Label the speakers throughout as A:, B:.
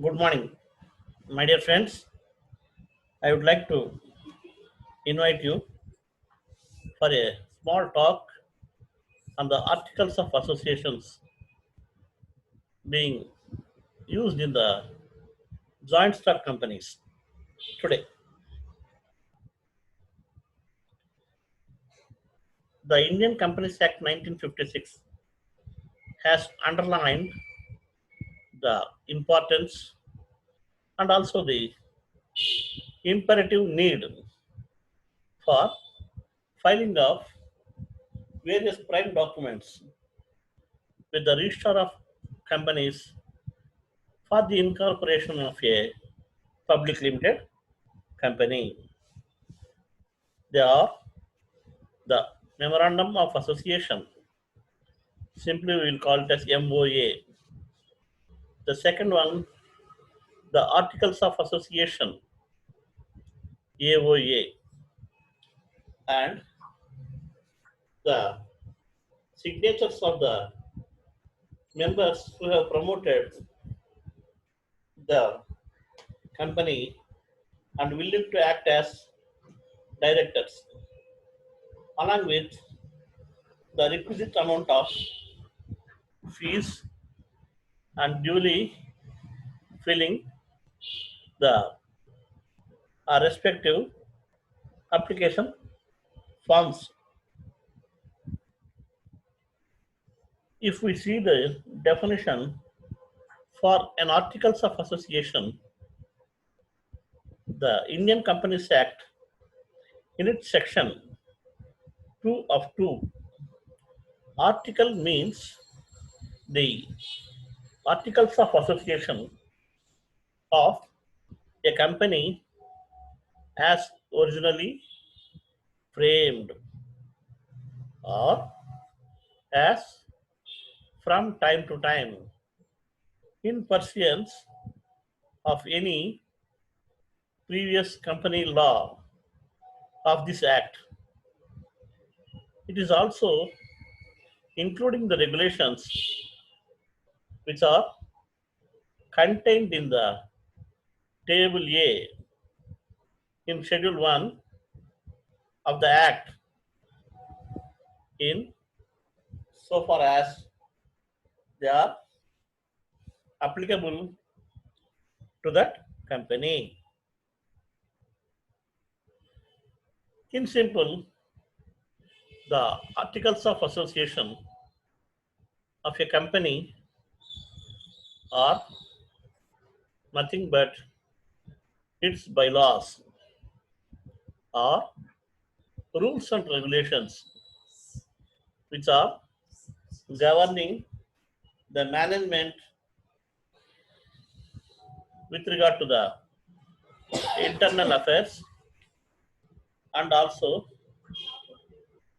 A: Good morning, my dear friends. I would like to invite you for a small talk on the articles of associations being used in the joint stock companies today. The Indian Companies Act 1956 has underlined the importance and also the imperative need for filing of various prime documents with the registrar of companies for the incorporation of a public limited company. They are the Memorandum of Association. Simply, we will call it as MOA. The second one, the Articles of Association, AOA, and the signatures of the members who have promoted the company and willing to act as directors, along with the requisite amount of fees and duly filling the respective application forms. If we see the definition for an articles of association, the Indian Companies Act, in its section 2 of 2, article means the articles of association of a company as originally framed or as from time to time in pursuance of any previous company law of this act. It is also including the regulations which are contained in the table A in schedule 1 of the act in so far as they are applicable to that company. In simple, the articles of association of a company are nothing but its bylaws or rules and regulations which are governing the management with regard to the internal affairs and also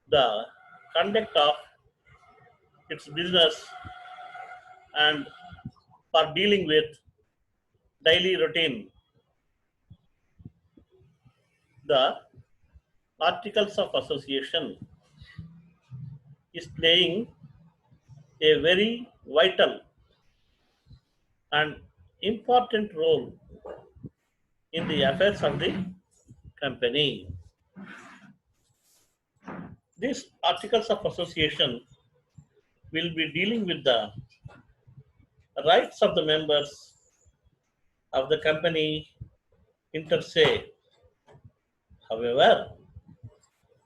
A: the conduct of its business and for dealing with daily routine. The articles of association is playing a very vital and important role in the affairs of the company. These articles of association will be dealing with the rights of the members of the company inter se. However,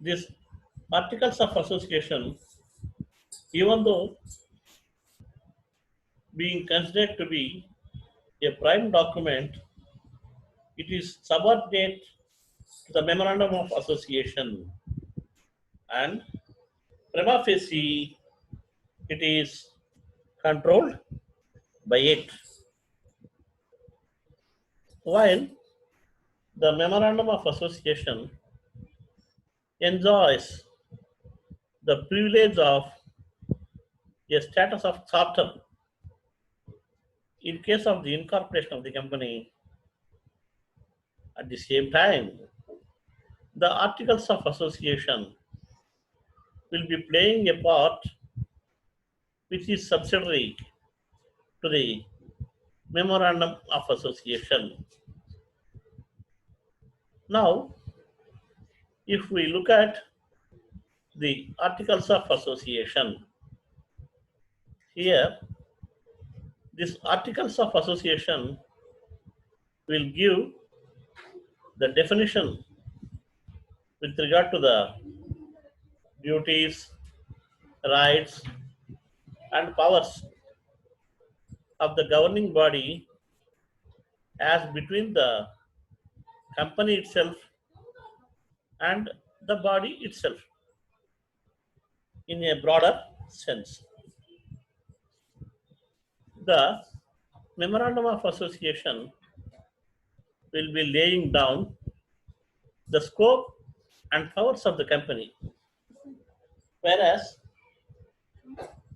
A: these articles of association, even though being considered to be a prime document, it is subordinate to the memorandum of association and prima facie it is controlled by it. While the memorandum of association enjoys the privilege of a status of charter in case of the incorporation of the company. At the same time, the articles of association will be playing a part which is subsidiary to the Memorandum of Association. Now, if we look at the Articles of Association, here, these Articles of Association will give the definition with regard to the duties, rights, and powers of the governing body as between the company itself and the body itself in a broader sense. The Memorandum of Association will be laying down the scope and powers of the company, whereas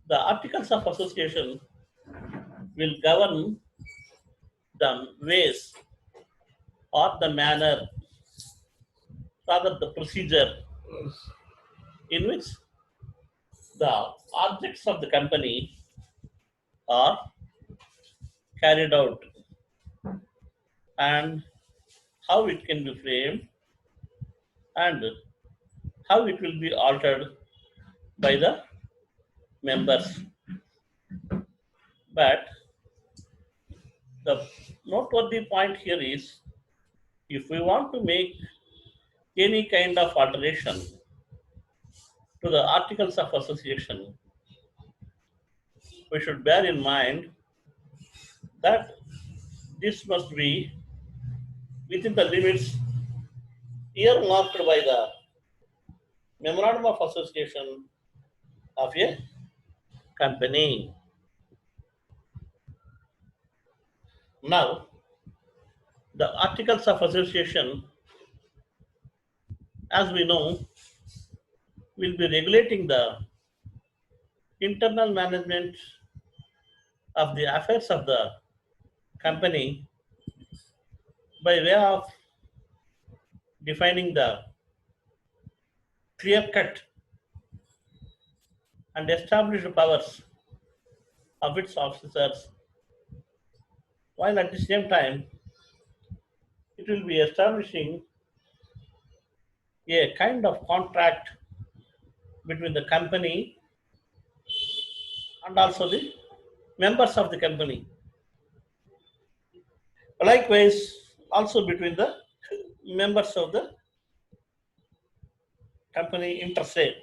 A: the Articles of Association will govern the ways or the manner, rather the procedure in which the objects of the company are carried out and how it can be framed and how it will be altered by the members. But the noteworthy point here is if we want to make any kind of alteration to the Articles of Association, we should bear in mind that this must be within the limits earmarked by the Memorandum of Association of a company. Now, the Articles of Association, as we know, will be regulating the internal management of the affairs of the company by way of defining the clear cut and established powers of its officers, while at the same time it will be establishing a kind of contract between the company and also the members of the company. Likewise, also between the members of the company inter se.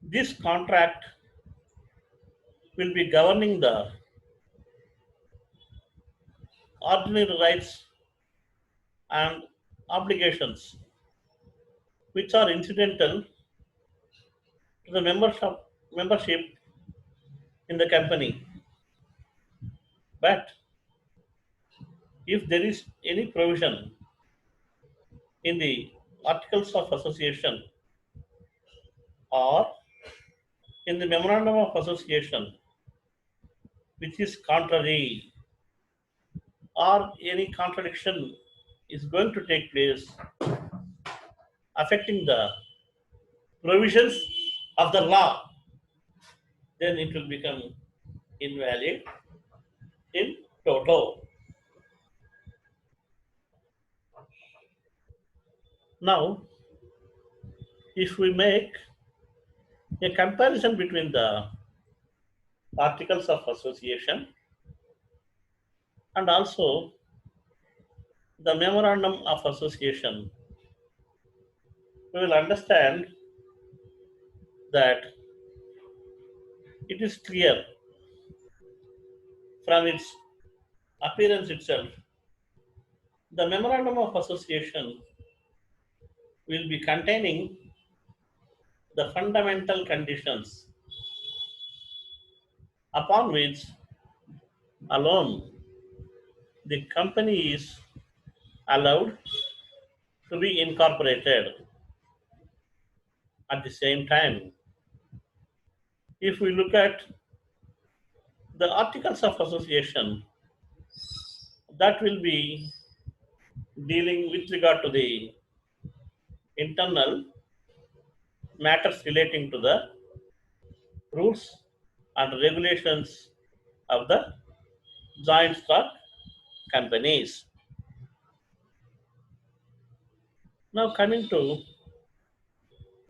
A: This contract will be governing the ordinary rights and obligations which are incidental to the membership in the company. But if there is any provision in the Articles of Association or in the Memorandum of Association which is contrary or any contradiction is going to take place affecting the provisions of the law, then it will become invalid in toto. Now, if we make a comparison between the Articles of Association and also the Memorandum of Association, we will understand that it is clear from its appearance itself. The Memorandum of Association will be containing the fundamental conditions upon which alone the company is allowed to be incorporated. At the same time, if we look at the Articles of Association, that will be dealing with regard to the internal matters relating to the rules and regulations of the joint stock companies. Now coming to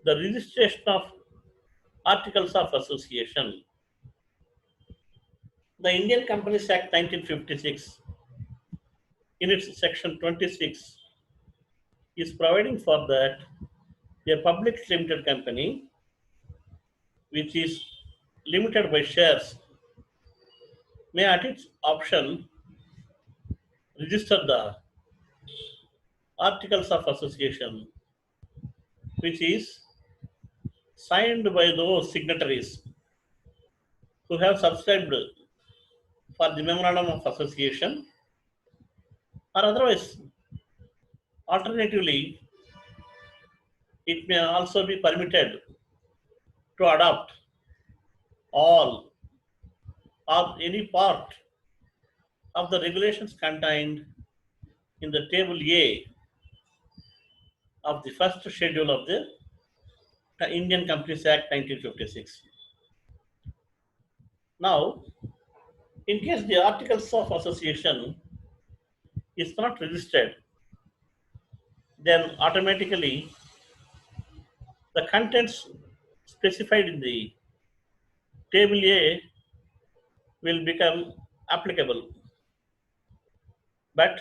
A: the registration of articles of association. The Indian Companies Act 1956 in its section 26 is providing for that a public limited company which is limited by shares may at its option register the articles of association which is signed by those signatories who have subscribed for the memorandum of association, or otherwise alternatively it may also be permitted to adopt all or any part of the regulations contained in the table A of the first schedule of the Indian Companies Act 1956. Now, in case the articles of association is not registered, then automatically the contents specified in the table A will become applicable. But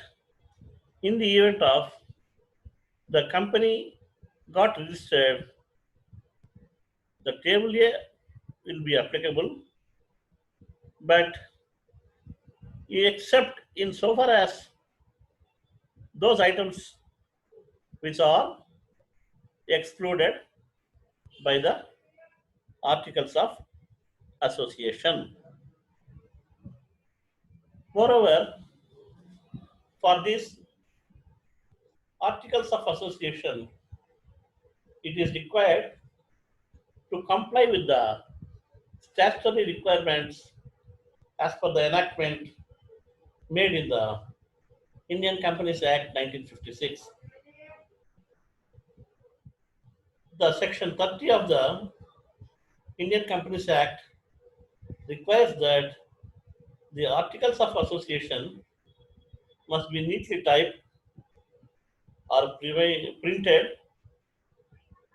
A: in the event of the company got registered, the table A will be applicable, but except in so far as those items which are excluded by the articles of association. Moreover, for these articles of association, it is required to comply with the statutory requirements as per the enactment made in the Indian Companies Act 1956. The section 30 of the Indian Companies Act requires that the articles of association must be neatly typed or printed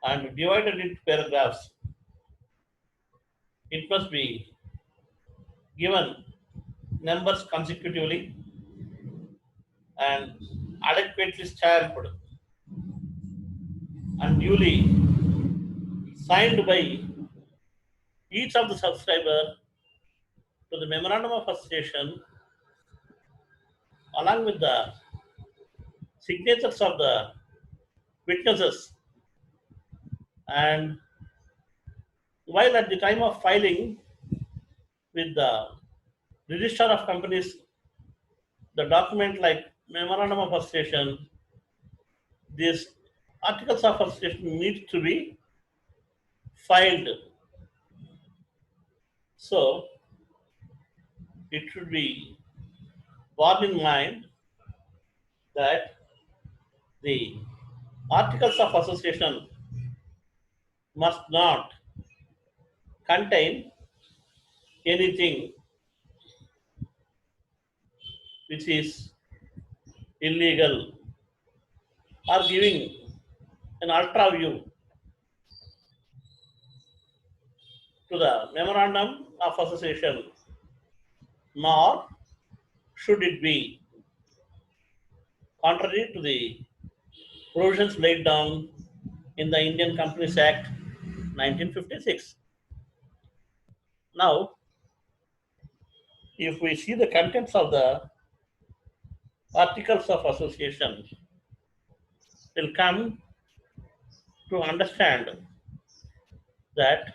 A: and divided into paragraphs. It must be given numbers consecutively and adequately stamped and duly signed by each of the subscriber to the memorandum of association along with the signatures of the witnesses, and while at the time of filing with the register of companies the document like memorandum of association, these articles of association need to be filed. So it should be borne in mind that the articles of association must not contain anything which is illegal or giving an ultra view to the memorandum of association, nor should it be contrary to the provisions laid down in the Indian Companies Act 1956. Now, if we see the contents of the articles of association, we'll come to understand that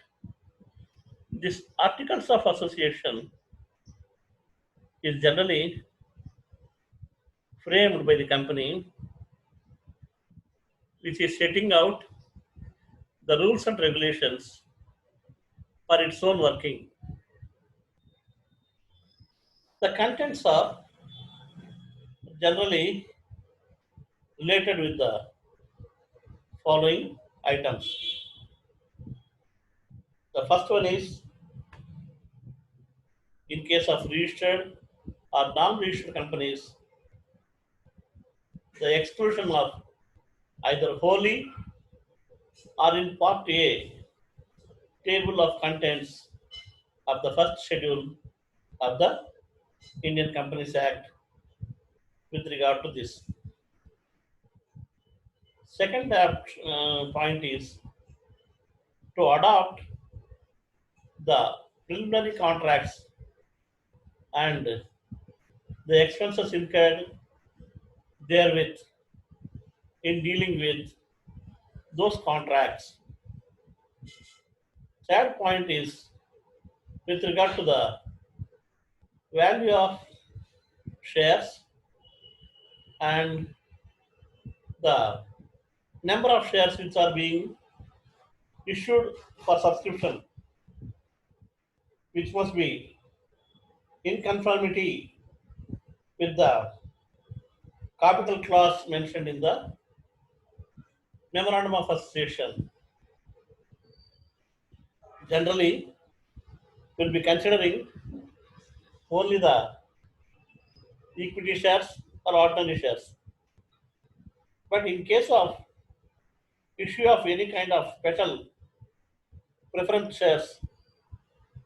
A: this articles of association is generally framed by the company which is setting out the rules and regulations for its own working. The contents are generally related with the following items. The first one is In case of registered or non-registered companies, the exclusion of either wholly or in Part A table of contents of the first schedule of the Indian Companies Act with regard to this. Second point is to adopt the preliminary contracts and the expenses incurred therewith in dealing with those contracts. Third point is with regard to the value of shares and the number of shares which are being issued for subscription, which must be in conformity with the capital clause mentioned in the memorandum of association. Generally, we'll be considering only the equity shares or ordinary shares. But in case of issue of any kind of special preference shares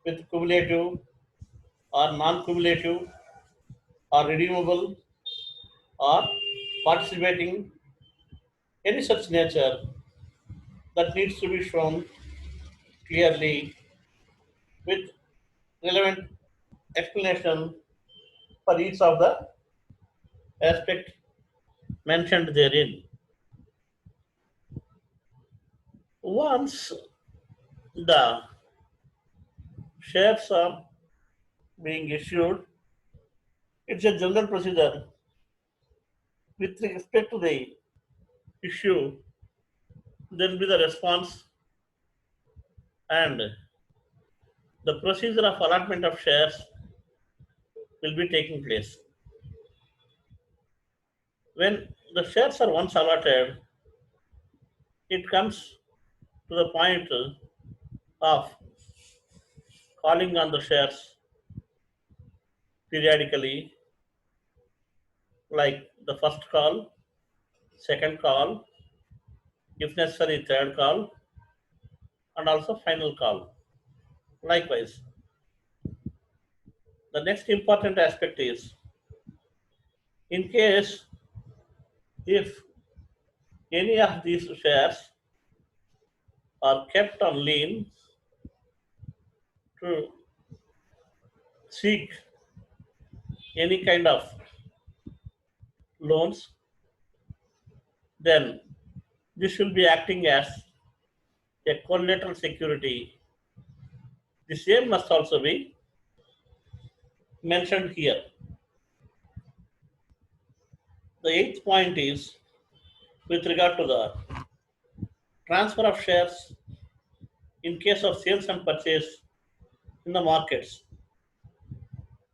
A: with cumulative or non-cumulative or redeemable or participating any such nature, that needs to be shown clearly with relevant explanation for each of the aspect mentioned therein. Once the shares are being issued, it's a general procedure with respect to the issue. There will be the response and the procedure of allotment of shares will be taking place. When the shares are once allotted, it comes to the point of calling on the shares periodically, like the first call, second call, if necessary, third call, and also final call. Likewise, the next important aspect is in case if any of these shares are kept on lien to seek any kind of loans, then this will be acting as a collateral security. The same must also be mentioned here. The eighth point is with regard to the transfer of shares in case of sales and purchase in the markets.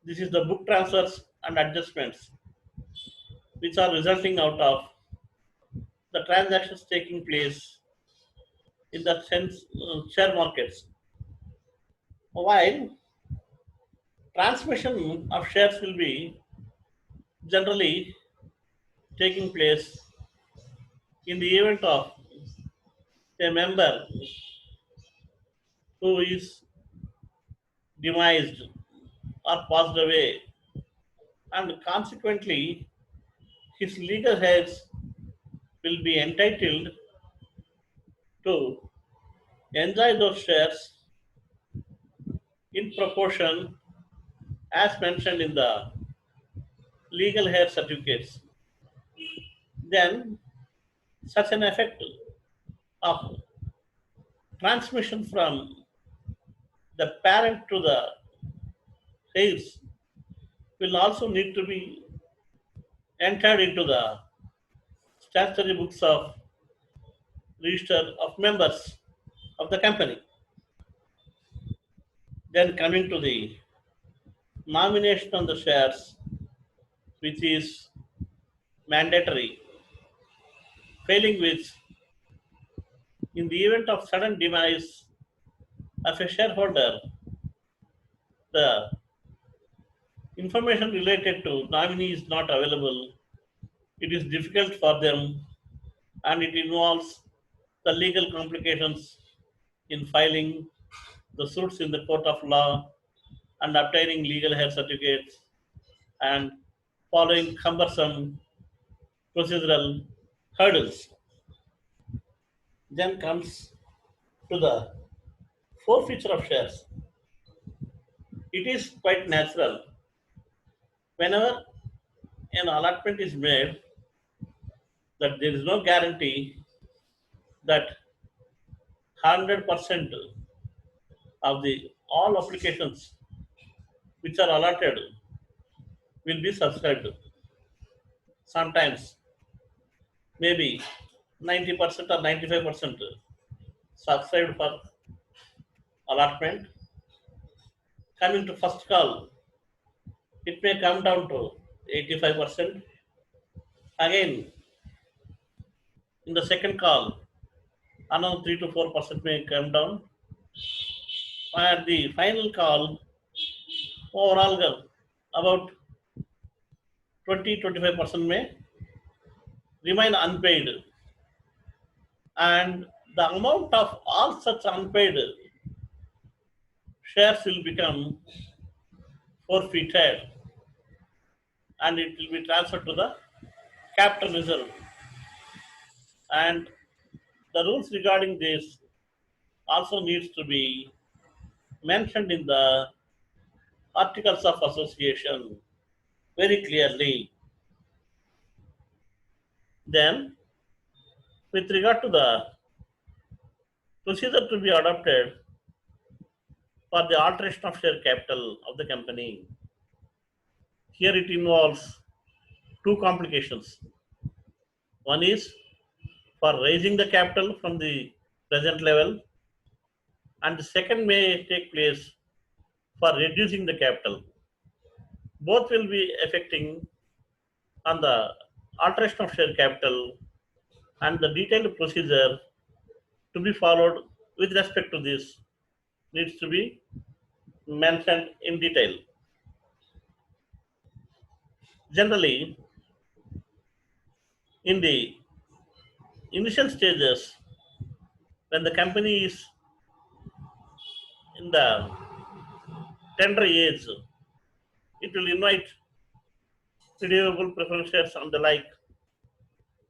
A: This is the book transfers and adjustments which are resulting out of the transactions taking place in the share markets. While transmission of shares will be generally taking place in the event of a member who is demised or passed away, and consequently his legal heirs will be entitled to enjoy those shares in proportion as mentioned in the legal heir certificates. Then such an effect of transmission from the parent to the heirs will also need to be entered into the statutory books of register of members of the company. Then coming to the nomination on the shares, which is mandatory, failing which, in the event of sudden demise of a shareholder, the information related to nominee is not available, it is difficult for them and it involves the legal complications in filing the suits in the court of law and obtaining legal hair certificates and following cumbersome procedural hurdles. Then comes to the forfeiture of shares. It is quite natural. Whenever an allotment is made, that there is no guarantee that 100% of the all applications which are allotted will be subscribed. Sometimes maybe 90% or 95% subscribed for allotment. Coming to first call, it may come down to 85%. Again, in the second call, another 3 to 4% may come down. At the final call, overall about 20-25% may remain unpaid, and the amount of all such unpaid shares will become forfeited and it will be transferred to the capital reserve. And the rules regarding this also needs to be mentioned in the articles of association very clearly. Then, with regard to the procedure to be adopted for the alteration of share capital of the company, here it involves two complications. One is for raising the capital from the present level, and the second may take place for reducing the capital. Both will be affecting on the alteration of share capital, and the detailed procedure to be followed with respect to this needs to be mentioned in detail. Generally, in the initial stages, when the company is in the tender age, it will invite redeemable preference shares and the like.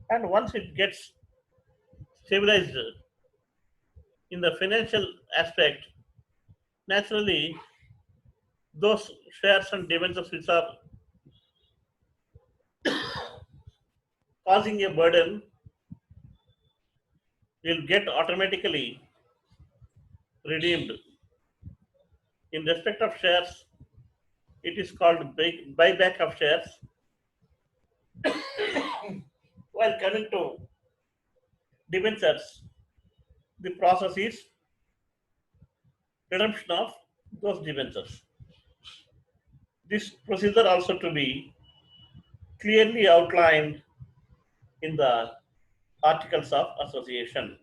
A: And once it gets stabilized in the financial aspect, naturally, those shares and debentures which are causing a burden will get automatically redeemed. In respect of shares, it is called buyback of shares. While coming to debentures, the process is redemption of those debentures. This procedure also to be clearly outlined in the articles of association.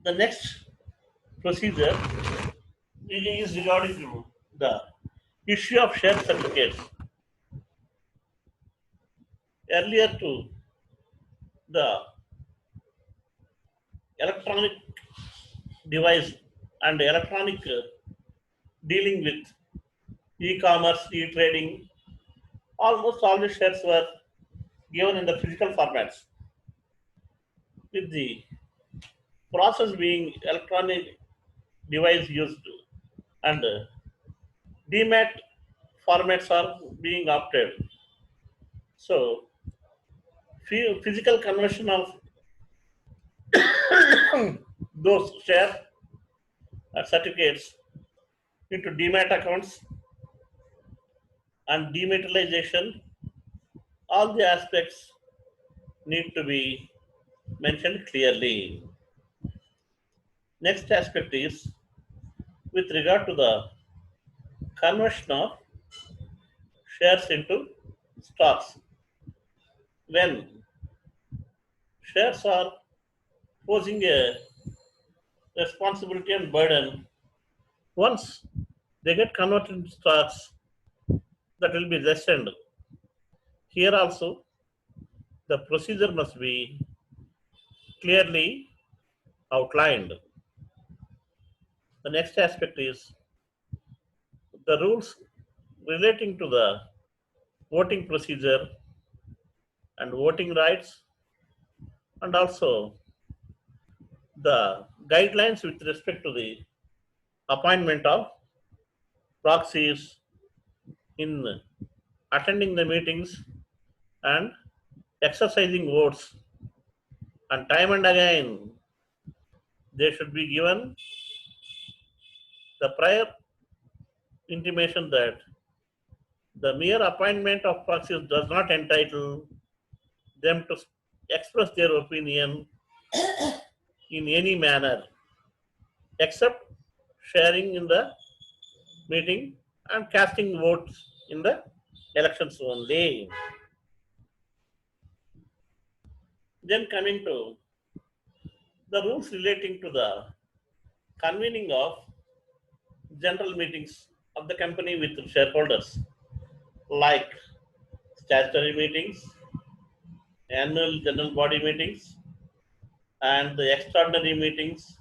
A: The next procedure is regarding to the issue of share certificates. Earlier to the electronic device and electronic dealing with e-commerce, e-trading, almost all the shares were given in the physical formats. With the process being electronic device used and demat formats are being opted. So physical conversion of those share certificates into demat accounts and dematerialization, all the aspects need to be mentioned clearly. Next aspect is with regard to the conversion of shares into stocks. When shares are posing a responsibility and burden, once they get converted into stocks that will be lessened. Here also, the procedure must be clearly outlined. The next aspect is the rules relating to the voting procedure and voting rights, and also the guidelines with respect to the appointment of proxies in attending the meetings and exercising votes. And time and again, they should be given the prior intimation that the mere appointment of proxies does not entitle them to express their opinion in any manner except sharing in the meeting and casting votes in the elections only. Then coming to the rules relating to the convening of general meetings of the company with shareholders, like statutory meetings, annual general body meetings, and the extraordinary meetings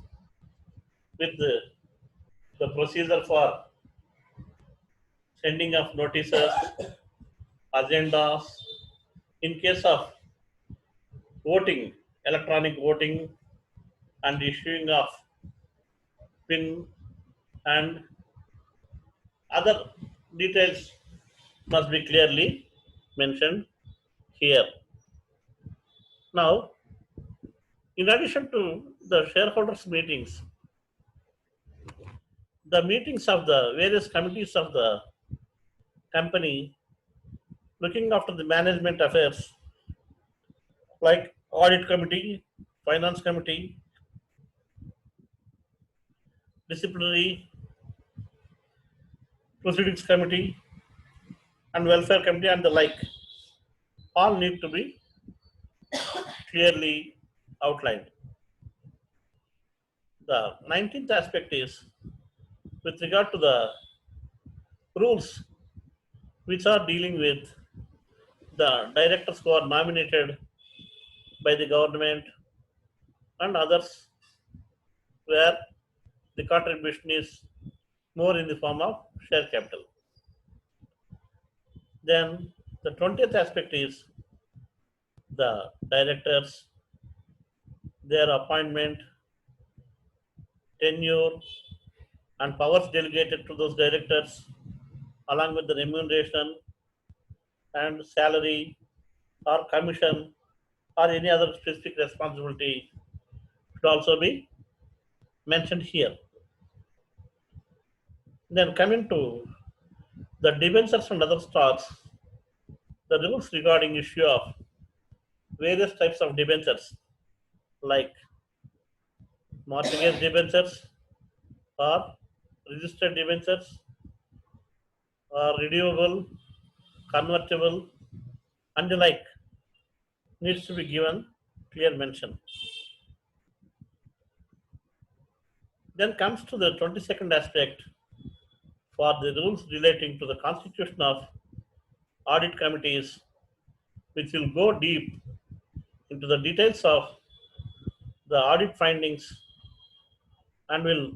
A: with the procedure for sending of notices, agendas, in case of voting, electronic voting, and issuing of PIN and other details must be clearly mentioned here. Now, in addition to the shareholders meetings, the meetings of the various committees of the company looking after the management affairs like audit committee, finance committee, disciplinary proceedings committee, and welfare committee and the like, all need to be clearly outlined. The 19th aspect is with regard to the rules which are dealing with the directors who are nominated by the government and others where the contribution is more in the form of share capital. Then the 20th aspect is the directors, their appointment, tenure, and powers delegated to those directors, along with the remuneration and salary or commission or any other specific responsibility should also be mentioned here. Then coming to the debentures and other stocks, the rules regarding issue of various types of debentures like mortgage debentures or registered debentures or renewable, convertible, and the like needs to be given clear mention. Then comes to the 22nd aspect for the rules relating to the constitution of audit committees, which will go deep into the details of the audit findings and will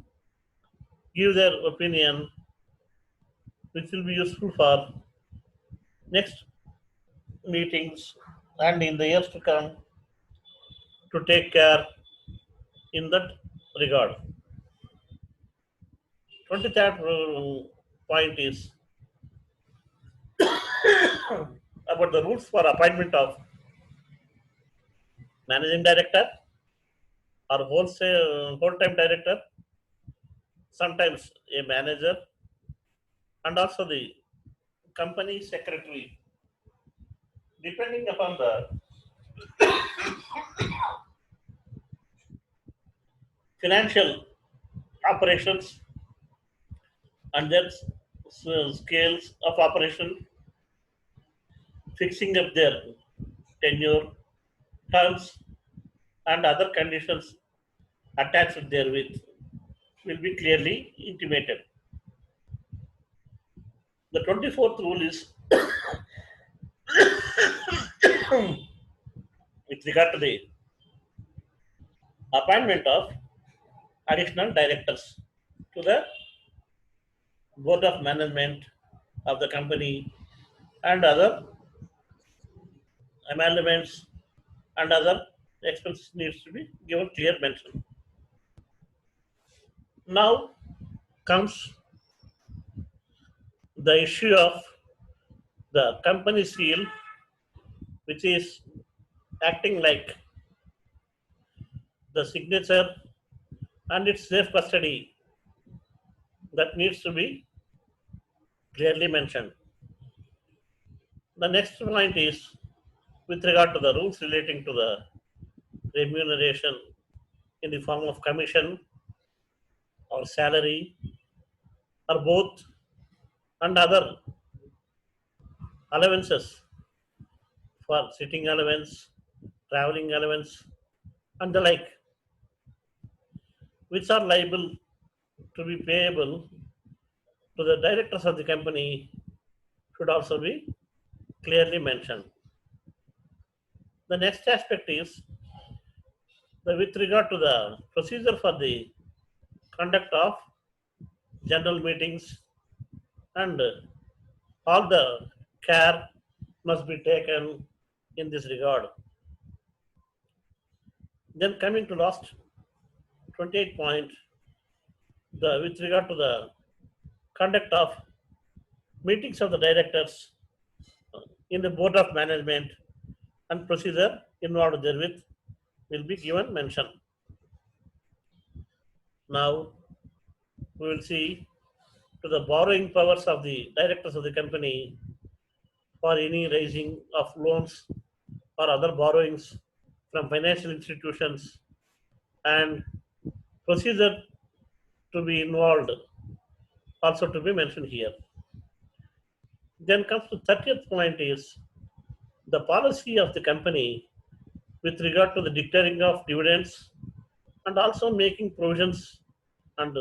A: give their opinion, which will be useful for next meetings and in the years to come to take care in that regard. 23rd point is about the rules for appointment of managing director or whole-time director, sometimes a manager, and also the company secretary, depending upon the financial operations and their scales of operation, fixing up their tenure, terms, and other conditions attached therewith will be clearly intimated. The 24th rule is with regard to the appointment of additional directors to the board of management of the company and other amendments and other expenses needs to be given clear mention. Now comes the issue of the company seal, which is acting like the signature and its safe custody that needs to be clearly mentioned. The next point is with regard to the rules relating to the remuneration in the form of commission or salary or both and other allowances for sitting allowance, traveling allowance, and the like, which are liable to be payable to the directors of the company, should also be clearly mentioned. The next aspect is with regard to the procedure for the conduct of general meetings and all the care must be taken in this regard. Then coming to last 28 point, with regard to the conduct of meetings of the directors in the board of management and procedure involved therewith will be given mention. Now we will see to the borrowing powers of the directors of the company for any raising of loans or other borrowings from financial institutions and procedure to be involved also to be mentioned here. Then comes to 30th point is the policy of the company with regard to the declaring of dividends and also making provisions and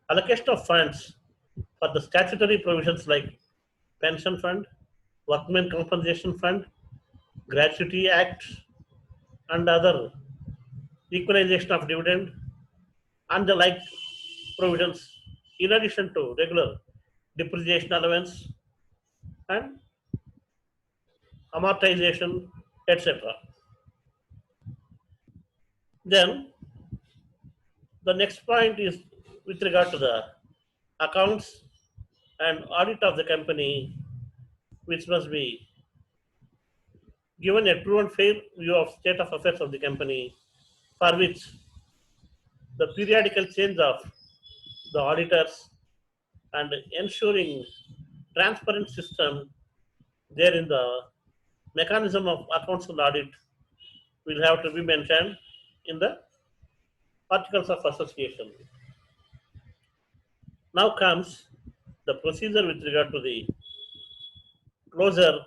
A: allocation of funds for the statutory provisions like pension fund, workmen compensation fund, gratuity act, and other equalization of dividend and the like provisions in addition to regular depreciation allowance and amortization, etc. Then the next point is with regard to the accounts and audit of the company, which must be given a true and fair view of state of affairs of the company, for which the periodical change of the auditors and ensuring transparent system there in the mechanism of accounts and audit will have to be mentioned in the articles of association. Now comes the procedure with regard to the closure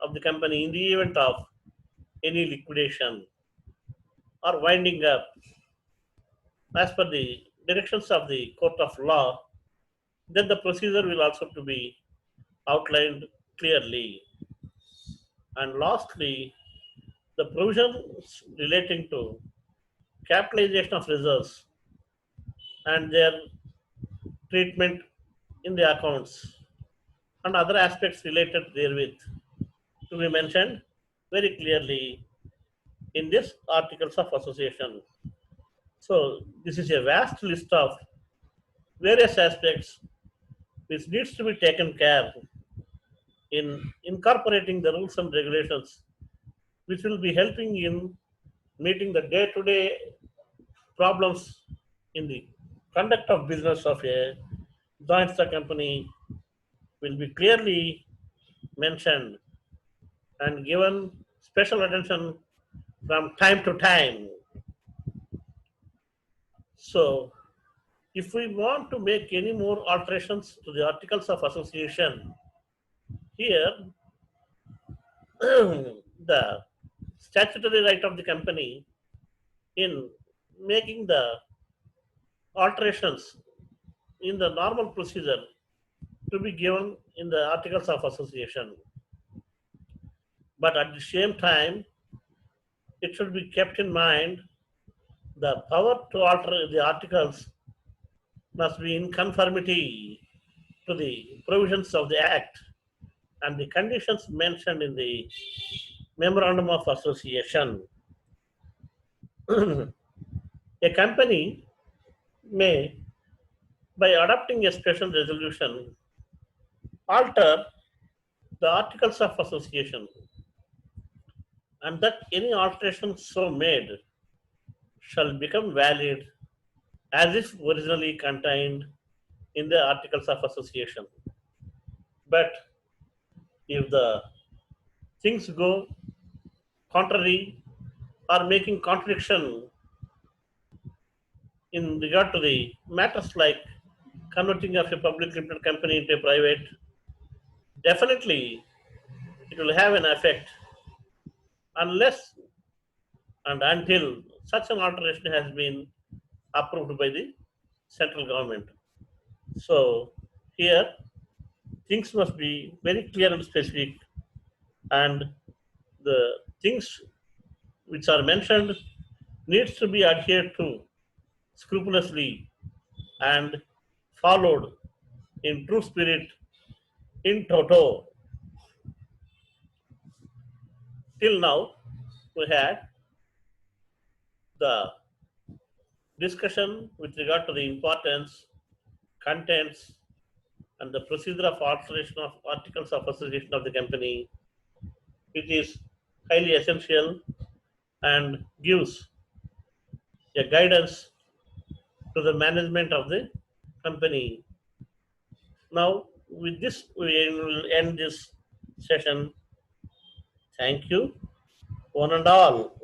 A: of the company in the event of any liquidation or winding up as per the directions of the court of law, then the procedure will also to be outlined clearly. And lastly, the provisions relating to capitalization of reserves and their treatment in the accounts and other aspects related therewith to be mentioned very clearly in this articles of association. So this is a vast list of various aspects which needs to be taken care in incorporating the rules and regulations which will be helping in meeting the day-to-day problems in the conduct of business of a joint stock company will be clearly mentioned and given special attention from time to time. So if we want to make any more alterations to the articles of association, here the statutory right of the company in making the alterations in the normal procedure to be given in the Articles of Association. But at the same time, it should be kept in mind the power to alter the articles must be in conformity to the provisions of the Act and the conditions mentioned in the Memorandum of Association. A company may, by adopting a special resolution, alter the Articles of Association, and that any alteration so made shall become valid as if originally contained in the Articles of Association. But if the things go contrary or making contradiction in regard to the matters like converting of a public limited company into a private, definitely it will have an effect unless and until such an alteration has been approved by the central government. So here things must be very clear and specific, and the things which are mentioned needs to be adhered to scrupulously and followed in true spirit in toto. Till now, we had the discussion with regard to the importance, contents, and the procedure of alteration of articles of association of the company, which is highly essential and gives a guidance to the management of the company. Now, with this, we will end this session. Thank you, one and all.